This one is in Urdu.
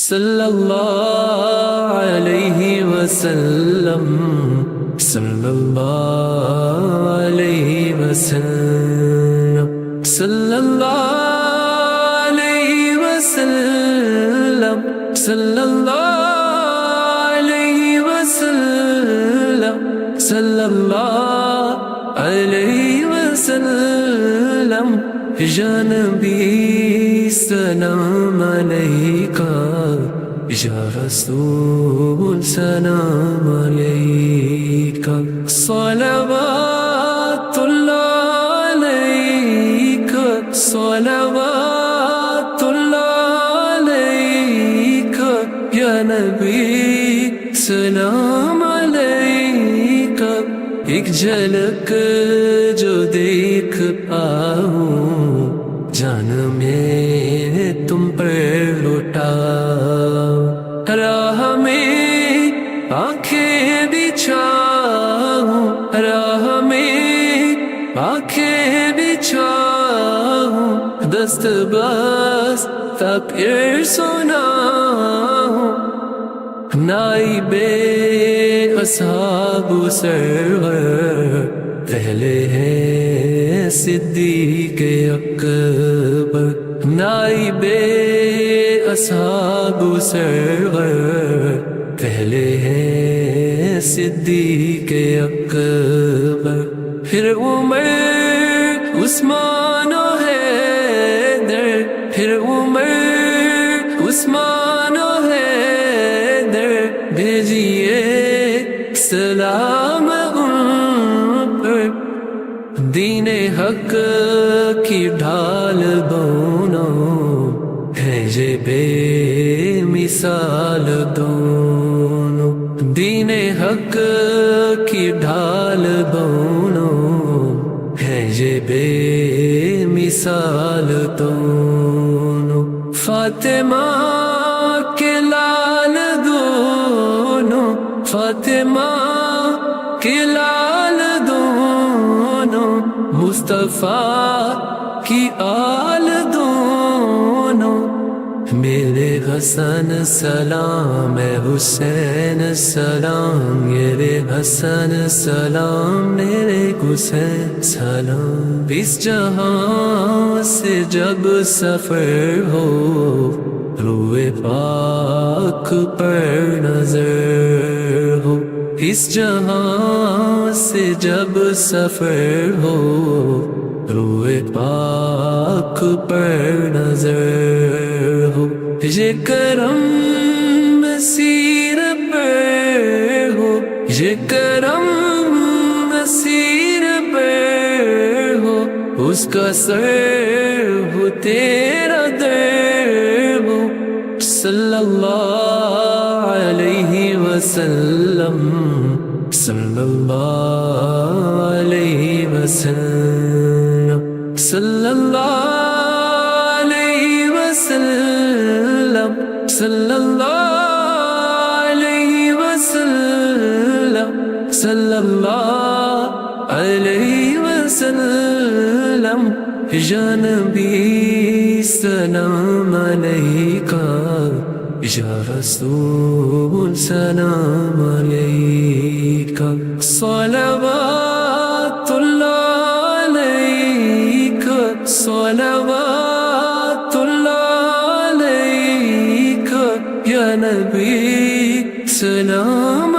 صلی اللہ علیہ وسلم، صلی اللہ علیہ وسلم، صلی اللہ علیہ وسلم، صلی اللہ علیہ وسلم، صلی اللہ علیہ وسلم، یا نبی سلام علیکہ، یا رسول سلام علیکہ، صلوات اللہ علیکہ، صلوات اللہ علیکہ، یا نبی سلام علیکہ، ایک جھلک جو دیکھ پاؤں جان میں تم پر لوٹا، راہ میں آنکھیں بچھاؤں، راہ میں آنکھیں بچھاؤں، دست بس تا پھر سناؤں، نائب اصحاب سرور پہلے ہیں صدیق اکبر، نائب اصحاب سرور پہلے ہیں صدیق اکبر، پھر عمر عثمان و حیدر، پھر عمر عثمان و حیدر، بھیجیے سلام ان پر، دین حق کی ڈھال دونوں ہیں یہ بے مثال دونوں، دین حق کی ڈھال دونوں ہیں یہ بے مثال دونوں، فاطمہ کے لال دونوں، فاطمہ کے لال دونوں، مصطفیٰ کی آل دونوں، میرے حسن سلام، اے حسین سلام، میرے حسن سلام، میرے حسین سلام، اس جہاں سے جب سفر ہو روئے پاک پر نظر ہو، اس جہاں سے جب سفر ہو روئے پاک پر نظر ہو، یہ کرم مسیر پر ہو، یہ کرم مسیر پر ہو، اس کا سر ہو تیرا در ہو، صلی اللہ علیہ وسلم، صلی اللہ علیہ وسلم، صلی اللہ علیہ وسلم، صلی اللہ علیہ وسلم، صلی اللہ علیہ وسلم، یا نبی سلام علیکہ، یا رسول سلام علیکہ، صلوات اللہ علیکہ، صلوات اللہ علیکہ، یا نبی سلام